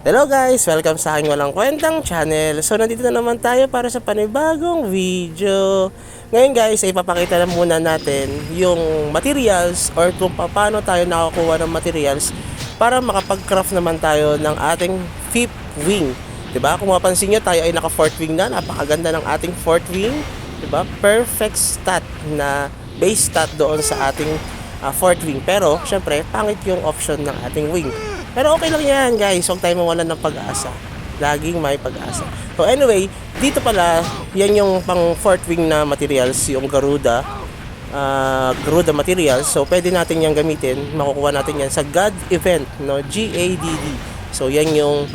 Hello guys! Welcome sa aking walang kwentang channel. So nandito na naman tayo para sa panibagong video. Ngayon guys, ay ipapakita na muna natin yung materials or kung paano tayo nakakuha ng materials para makapag-craft naman tayo ng ating fifth wing. Diba? Kung mapansin nyo, tayo ay naka fourth wing na. Napakaganda ng ating fourth wing. Diba? Perfect stat na base stat doon sa ating fourth wing. Pero syempre, pangit yung option ng ating wing. Pero okay lang yan guys, huwag tayo mawalan ng pag-asa. Laging may pag-asa. So anyway, dito pala, yan yung pang fourth wing na materials, yung Garuda. Garuda materials. So pwede natin yan gamitin, makukuha natin yan sa GADD event, no? GADD. So yan yung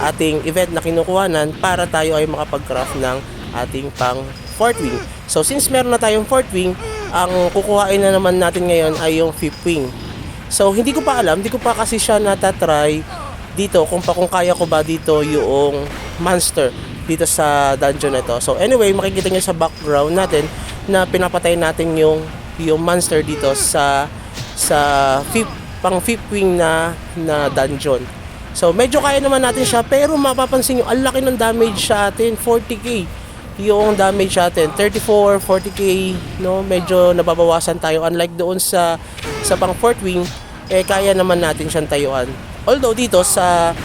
ating event na kinukuhanan para tayo ay makapag-craft ng ating pang fourth wing. So since meron na tayong fourth wing, ang kukuhain na naman natin ngayon ay yung fifth wing. So hindi ko pa alam, hindi ko pa kasi siya natatry dito kung kaya ko ba dito yung monster dito sa dungeon na ito. So anyway, makikita niyo sa background natin na pinapatay natin yung monster dito sa pang fifth wing na dungeon. So medyo kaya naman natin siya, pero mapapansin niyo ang laki ng damage sa atin, 40k yung damage natin, 34, 40k, no? Medyo nababawasan tayo unlike doon sa pang fourth wing, kaya naman natin siyang tayuan. Although dito sa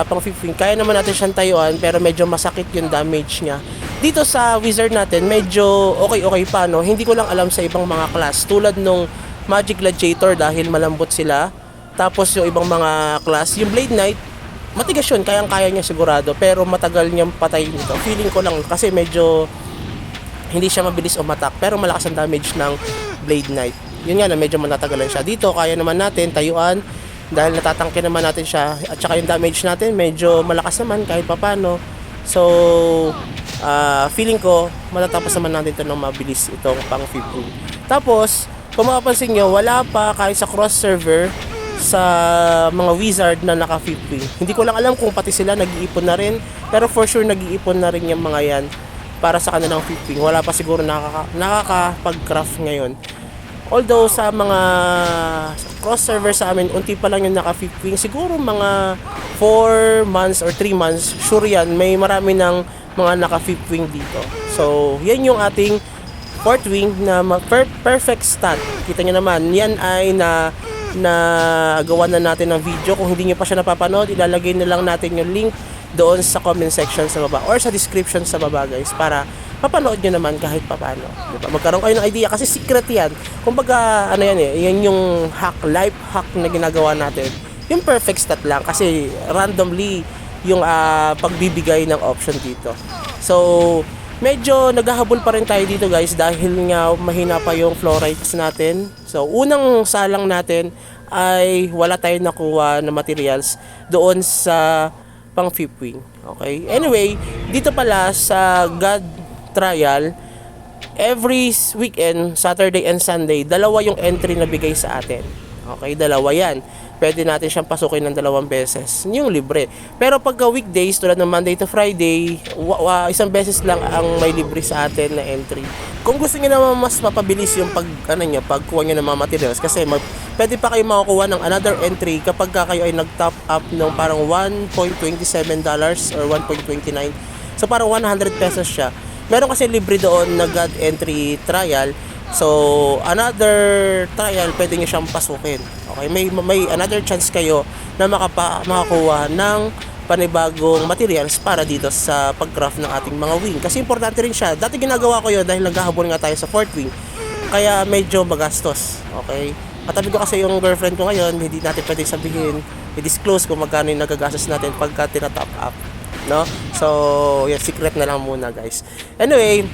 pang fifth wing, kaya naman natin siyang tayuan, pero medyo masakit yung damage niya. Dito sa wizard natin, medyo okay pa, no? Hindi ko lang alam sa ibang mga class, tulad nung Magic Gladiator dahil malambot sila. Tapos yung ibang mga class, yung Blade Knight, matigas yun, kayang-kaya niya sigurado, pero matagal niyang patayin ito. Feeling ko lang kasi medyo hindi siya mabilis umatak, pero malakas ang damage ng Blade Knight. Yun nga na medyo matatagalan siya. Dito kaya naman natin tayuan dahil natatangke naman natin siya, at saka yung damage natin medyo malakas naman kahit papano. So feeling ko matatapos naman natin ito ng mabilis, itong pang 15. Tapos kung mapapansin nyo, wala pa kahit sa cross server sa mga wizard na naka 15. Hindi ko lang alam kung pati sila nag-iipon na rin, pero for sure nag-iipon na rin yung mga yan para sa kanilang 15. Wala pa siguro nakakapag-craft ngayon. Although sa mga cross server sa amin, unti pa lang yung naka 15. Siguro mga 4 months or 3 months, sure yan, may marami ng mga naka 15 dito. So yan yung ating fourth wing na perfect stat. Kita nyo naman, yan ay na gawa na natin ng video. Kung hindi nyo pa siya napapanood, ilalagay na lang natin yung link doon sa comment section sa baba or sa description sa baba guys, para papanood nyo naman kahit papano, diba? Magkaroon kayo ng idea kasi secret yan. Kumbaga ano yan yan yung life hack na ginagawa natin. Yung perfect stat lang kasi randomly yung pagbibigay ng option dito. So medyo naghahabol pa rin tayo dito guys dahil nga mahina pa yung florites natin. So unang salang natin ay wala tayong nakuha na materials doon sa pang fifth wing. Okay? Anyway, dito pala sa God Trial, every weekend, Saturday and Sunday, dalawa yung entry na bigay sa atin. Okay? Dalawa yan. Pwede natin siyang pasukin ng 2 beses. Yung libre. Pero pagka weekdays, tulad ng Monday to Friday, isang beses lang ang may libre sa atin na entry. Kung gusto niyo naman mas mapabilis yung pagkuha niyo ng mga materials, kasi pwede pa kayo makakuha ng another entry kapag kayo ay nag-top up ng parang $1.27 or 1.29. So parang 100 pesos siya. Meron kasi libre doon na God entry trial. So another trial, pwede nyo siyang pasukin. Okay, may another chance kayo na makakuha ng panibagong materials para dito sa pag-craft ng ating mga wing. Kasi importante rin siya. Dati ginagawa ko yun dahil naghahabol nga tayo sa fourth wing. Kaya medyo magastos. Okay? Katabi ko kasi yung girlfriend ko ngayon, hindi natin pwede sabihin, i-disclose kung magkano yung nagagastos natin pagka tina-top up. No? So, yan, secret na lang muna guys. Anyway,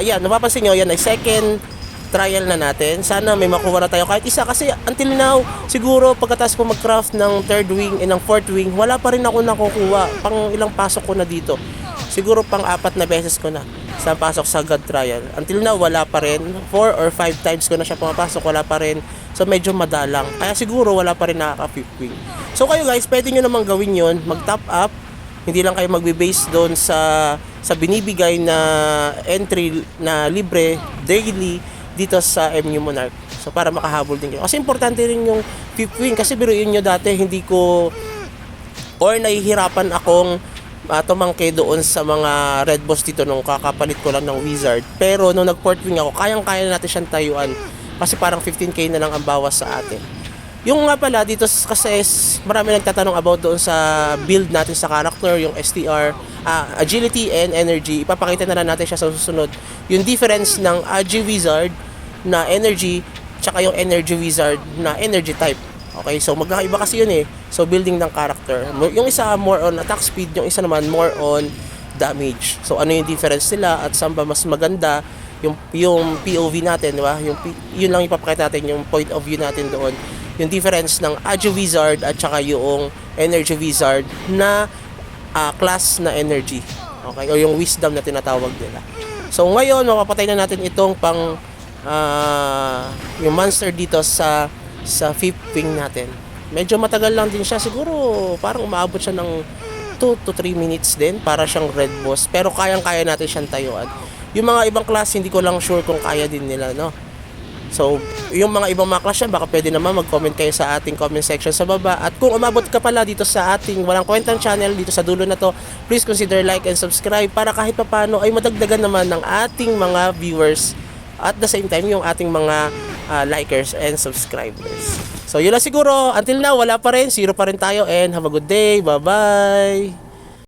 yan, napapansin nyo, yan ay second trial na natin. Sana may makuha na tayo kahit isa, kasi until now, siguro pagkatapos ko mag-craft ng third wing and ng fourth wing, wala pa rin ako nakukuha. Pang ilang pasok ko na dito. Siguro pang 4 na beses ko na sa pasok sa God Trial. Until now, wala pa rin. 4 or 5 times ko na siya pumapasok, wala pa rin. So medyo madalang. Kaya siguro wala pa rin nakaka-fifth wing. So kayo guys, pwede nyo namang gawin yun, mag-top up. Hindi lang kayo magbe-base doon sa binibigay na entry na libre daily dito sa MU Monarch. So para makahabol din kayo. Kasi importante rin yung fifth wing, kasi biruin nyo dati hindi ko or nahihirapan akong tumangke doon sa mga red boss dito nung kakapalit ko lang ng wizard. Pero nung nag-port wing ako, kayang-kaya natin siyang tayuan kasi parang 15k na lang ang bawas sa atin. Yung nga pala dito kasi marami nagtatanong about doon sa build natin sa character, yung STR, agility and energy. Ipapakita na lang natin siya sa susunod. Yung difference ng Agi Wizard na energy tsaka yung energy wizard na energy type. Okay, so magkakaiba kasi yun eh. So building ng character. Yung isa more on attack speed, yung isa naman more on damage. So ano yung difference nila at saan ba mas maganda yung POV natin, di ba? Yun lang ipapakita natin, yung point of view natin doon. Yung difference ng Agi Wizard at saka yung Energy Wizard na class na energy. Okay? O yung wisdom na tinatawag nila. So ngayon, mapapatay na natin itong yung monster dito sa fifth wing natin. Medyo matagal lang din siya. Siguro parang umaabot siya ng 2 to 3 minutes din para siyang red boss. Pero kayang-kaya natin siyang tayuan. Yung mga ibang class, hindi ko lang sure kung kaya din nila, no? So, yung mga ibang mga class yan, baka pwede naman mag-comment kayo sa ating comment section sa baba. At kung umabot ka pala dito sa ating Walang Kwentang channel, dito sa dulo na to, please consider like and subscribe para kahit papano ay madagdagan naman ng ating mga viewers at the same time yung ating mga likers and subscribers. So, yun lang siguro. Until now, wala pa rin. 0 pa rin tayo and have a good day. Bye-bye!